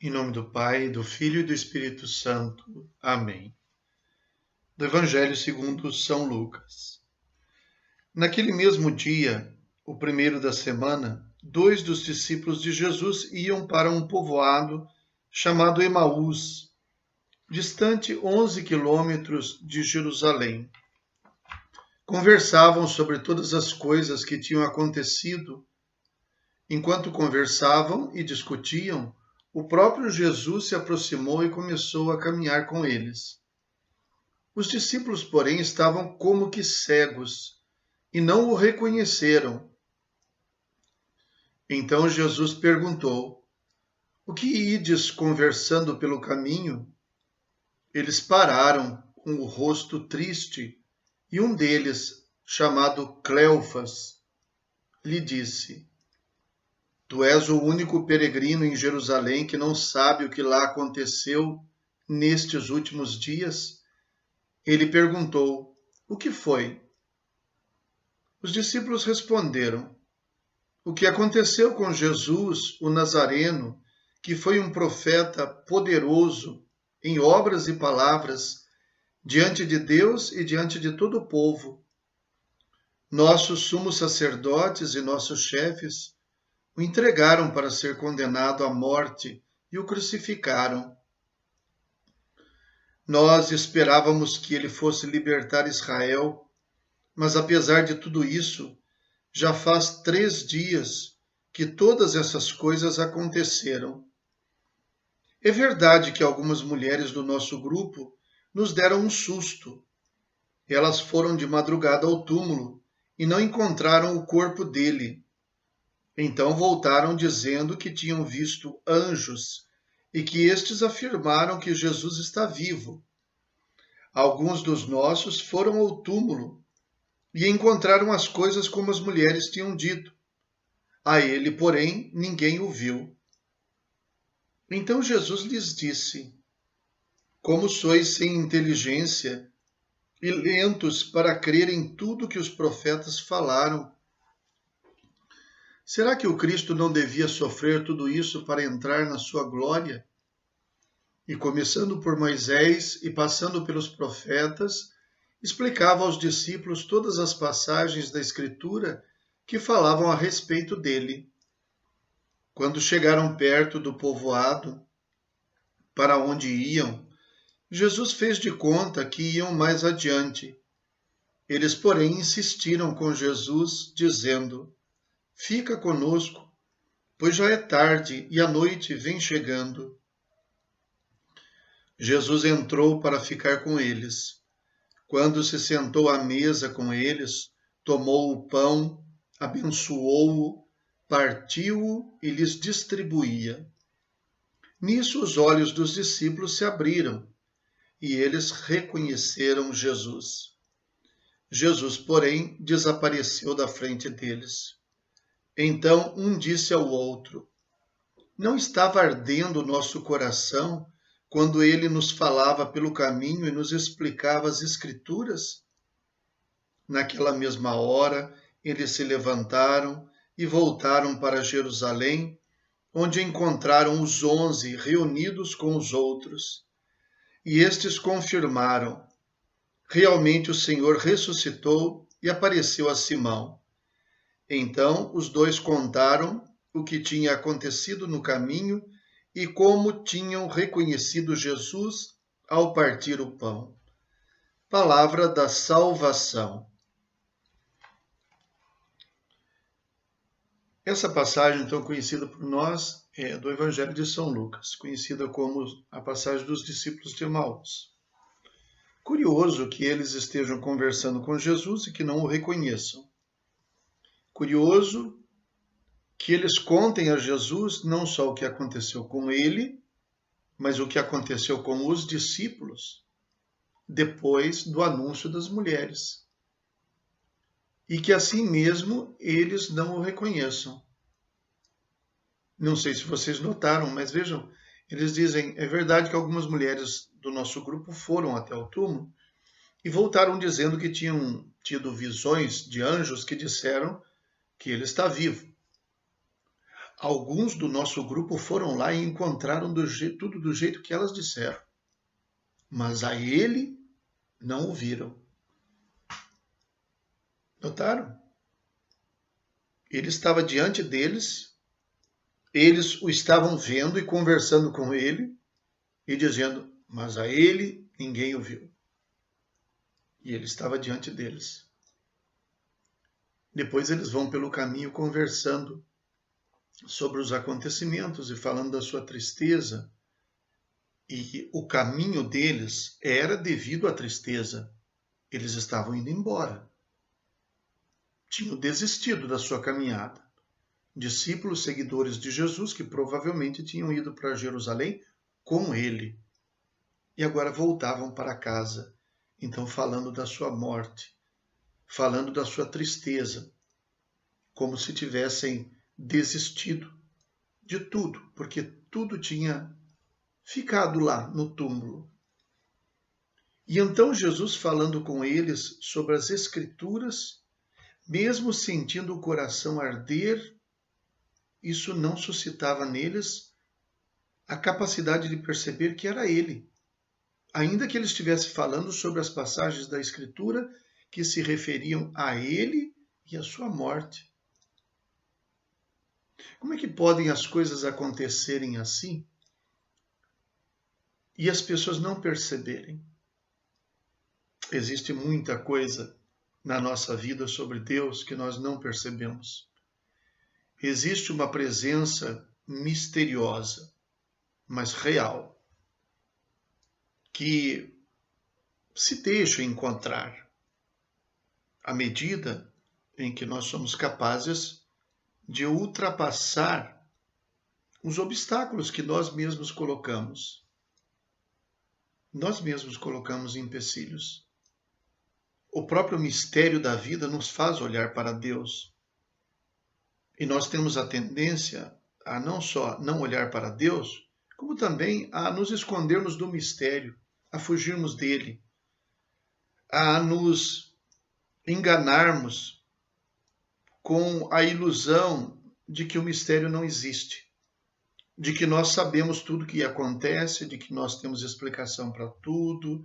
Em nome do Pai, do Filho e do Espírito Santo. Amém. Do Evangelho segundo São Lucas. Naquele mesmo dia, o primeiro da semana, 2 dos discípulos de Jesus iam para um povoado chamado Emaús, distante 11 quilômetros de Jerusalém. Conversavam sobre todas as coisas que tinham acontecido. Enquanto conversavam e discutiam, o próprio Jesus se aproximou e começou a caminhar com eles. Os discípulos, porém, estavam como que cegos e não o reconheceram. Então Jesus perguntou: O que ides conversando pelo caminho? Eles pararam com o rosto triste e um deles, chamado Cleofas, lhe disse: Tu és o único peregrino em Jerusalém que não sabe o que lá aconteceu nestes últimos dias? Ele perguntou: O que foi? Os discípulos responderam: O que aconteceu com Jesus, o Nazareno, que foi um profeta poderoso em obras e palavras, diante de Deus e diante de todo o povo. Nossos sumos sacerdotes e nossos chefes o entregaram para ser condenado à morte e o crucificaram. Nós esperávamos que ele fosse libertar Israel, mas apesar de tudo isso, já faz 3 dias que todas essas coisas aconteceram. É verdade que algumas mulheres do nosso grupo nos deram um susto. Elas foram de madrugada ao túmulo e não encontraram o corpo dele. Então voltaram dizendo que tinham visto anjos e que estes afirmaram que Jesus está vivo. Alguns dos nossos foram ao túmulo e encontraram as coisas como as mulheres tinham dito. A ele, porém, ninguém o viu. Então Jesus lhes disse: Como sois sem inteligência e lentos para crer em tudo que os profetas falaram. Será que o Cristo não devia sofrer tudo isso para entrar na sua glória? E começando por Moisés e passando pelos profetas, explicava aos discípulos todas as passagens da Escritura que falavam a respeito dele. Quando chegaram perto do povoado, para onde iam, Jesus fez de conta que iam mais adiante. Eles, porém, insistiram com Jesus, dizendo: Fica conosco, pois já é tarde e a noite vem chegando. Jesus entrou para ficar com eles. Quando se sentou à mesa com eles, tomou o pão, abençoou-o, partiu-o e lhes distribuía. Nisso os olhos dos discípulos se abriram e eles reconheceram Jesus. Jesus, porém, desapareceu da frente deles. Então um disse ao outro: Não estava ardendo o nosso coração quando ele nos falava pelo caminho e nos explicava as Escrituras? Naquela mesma hora, eles se levantaram e voltaram para Jerusalém, onde encontraram os 11 reunidos com os outros. E estes confirmaram: Realmente o Senhor ressuscitou e apareceu a Simão. Então os dois contaram o que tinha acontecido no caminho e como tinham reconhecido Jesus ao partir o pão. Palavra da salvação. Essa passagem, então, conhecida por nós, é do Evangelho de São Lucas, conhecida como a passagem dos discípulos de Emaús. Curioso que eles estejam conversando com Jesus e que não o reconheçam. Curioso que eles contem a Jesus não só o que aconteceu com ele, mas o que aconteceu com os discípulos depois do anúncio das mulheres. E que assim mesmo eles não o reconheçam. Não sei se vocês notaram, mas vejam, eles dizem: é verdade que algumas mulheres do nosso grupo foram até o túmulo e voltaram dizendo que tinham tido visões de anjos que disseram que ele está vivo. Alguns do nosso grupo foram lá e encontraram tudo do jeito que elas disseram. Mas a ele não o viram. Notaram? Ele estava diante deles, eles o estavam vendo e conversando com ele e dizendo, mas a ele ninguém o viu. E ele estava diante deles. Depois eles vão pelo caminho conversando sobre os acontecimentos e falando da sua tristeza. E o caminho deles era devido à tristeza. Eles estavam indo embora. Tinham desistido da sua caminhada. Discípulos, seguidores de Jesus, que provavelmente tinham ido para Jerusalém com ele. E agora voltavam para casa. Então, falando da sua morte, falando da sua tristeza, como se tivessem desistido de tudo, porque tudo tinha ficado lá no túmulo. E então Jesus, falando com eles sobre as Escrituras, mesmo sentindo o coração arder, isso não suscitava neles a capacidade de perceber que era ele. Ainda que ele estivesse falando sobre as passagens da Escritura que se referiam a ele e a sua morte. Como é que podem as coisas acontecerem assim e as pessoas não perceberem? Existe muita coisa na nossa vida sobre Deus que nós não percebemos. Existe uma presença misteriosa, mas real, que se deixa encontrar à medida em que nós somos capazes de ultrapassar os obstáculos que nós mesmos colocamos. Nós mesmos colocamos empecilhos. O próprio mistério da vida nos faz olhar para Deus. E nós temos a tendência a não só não olhar para Deus, como também a nos escondermos do mistério, a fugirmos dele, a nos enganarmos com a ilusão de que o mistério não existe, de que nós sabemos tudo o que acontece, de que nós temos explicação para tudo,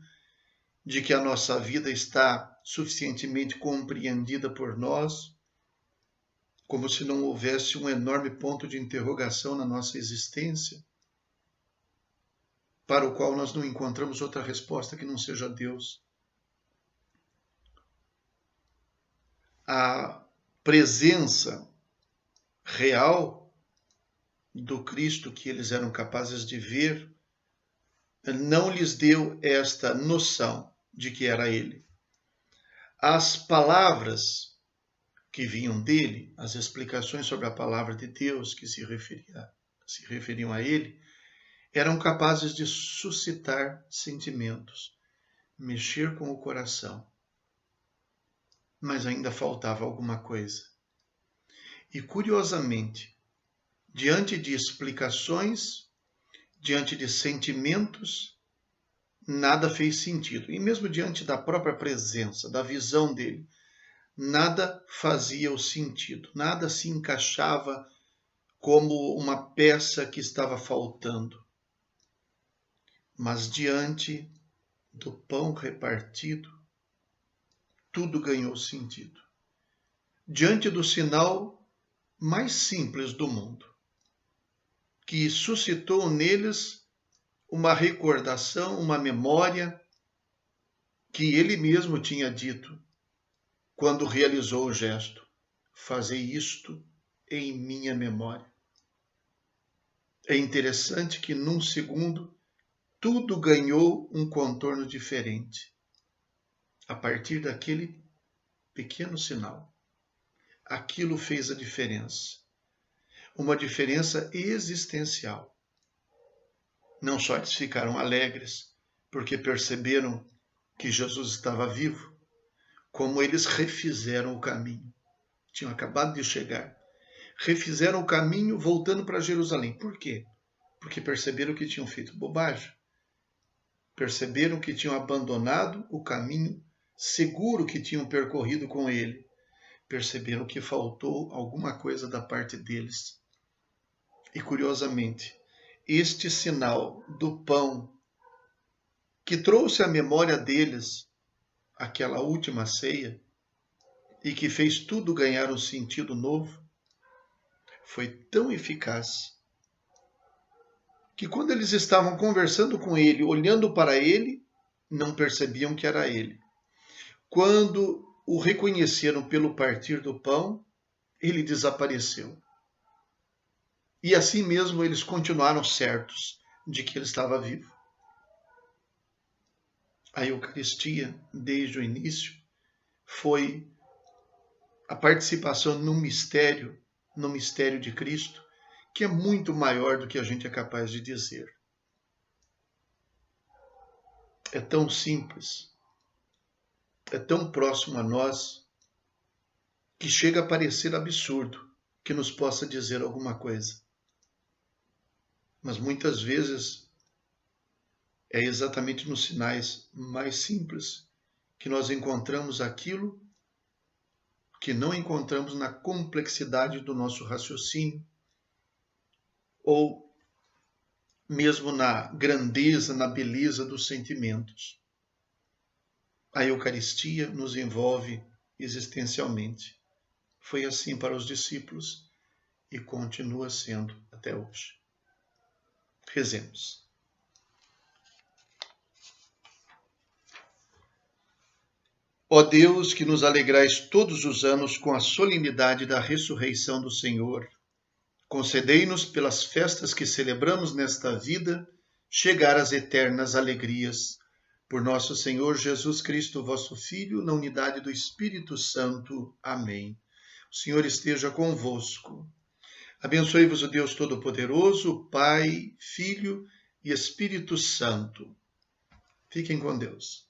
de que a nossa vida está suficientemente compreendida por nós, como se não houvesse um enorme ponto de interrogação na nossa existência, para o qual nós não encontramos outra resposta que não seja Deus. A presença real do Cristo que eles eram capazes de ver não lhes deu esta noção de que era Ele. As palavras que vinham dele, as explicações sobre a palavra de Deus que se referiam a ele, eram capazes de suscitar sentimentos, mexer com o coração. Mas ainda faltava alguma coisa. E curiosamente, diante de explicações, diante de sentimentos, nada fez sentido. E mesmo diante da própria presença, da visão dele, nada fazia o sentido, nada se encaixava como uma peça que estava faltando. Mas diante do pão repartido, tudo ganhou sentido. Diante do sinal mais simples do mundo, que suscitou neles uma recordação, uma memória que ele mesmo tinha dito quando realizou o gesto: fazei isto em minha memória. É interessante que num segundo tudo ganhou um contorno diferente. A partir daquele pequeno sinal, aquilo fez a diferença. Uma diferença existencial. Não só eles ficaram alegres porque perceberam que Jesus estava vivo, como eles refizeram o caminho. Tinham acabado de chegar. Refizeram o caminho voltando para Jerusalém. Por quê? Porque perceberam que tinham feito bobagem. Perceberam que tinham abandonado o caminho seguro que tinham percorrido com ele. Perceberam que faltou alguma coisa da parte deles. E, curiosamente, este sinal do pão que trouxe à memória deles aquela última ceia e que fez tudo ganhar um sentido novo, foi tão eficaz que quando eles estavam conversando com ele, olhando para ele, não percebiam que era ele. Quando o reconheceram pelo partir do pão, ele desapareceu. E assim mesmo eles continuaram certos de que ele estava vivo. A Eucaristia, desde o início, foi a participação no mistério de Cristo, que é muito maior do que a gente é capaz de dizer. É tão simples, é tão próximo a nós, que chega a parecer absurdo que nos possa dizer alguma coisa. Mas muitas vezes é exatamente nos sinais mais simples que nós encontramos aquilo que não encontramos na complexidade do nosso raciocínio ou mesmo na grandeza, na beleza dos sentimentos. A Eucaristia nos envolve existencialmente. Foi assim para os discípulos e continua sendo até hoje. Rezemos. Ó Deus, que nos alegrais todos os anos com a solenidade da ressurreição do Senhor, concedei-nos, pelas festas que celebramos nesta vida, chegar às eternas alegrias. Por nosso Senhor Jesus Cristo, vosso Filho, na unidade do Espírito Santo. Amém. O Senhor esteja convosco. Abençoe-vos o Deus Todo-Poderoso, Pai, Filho e Espírito Santo. Fiquem com Deus.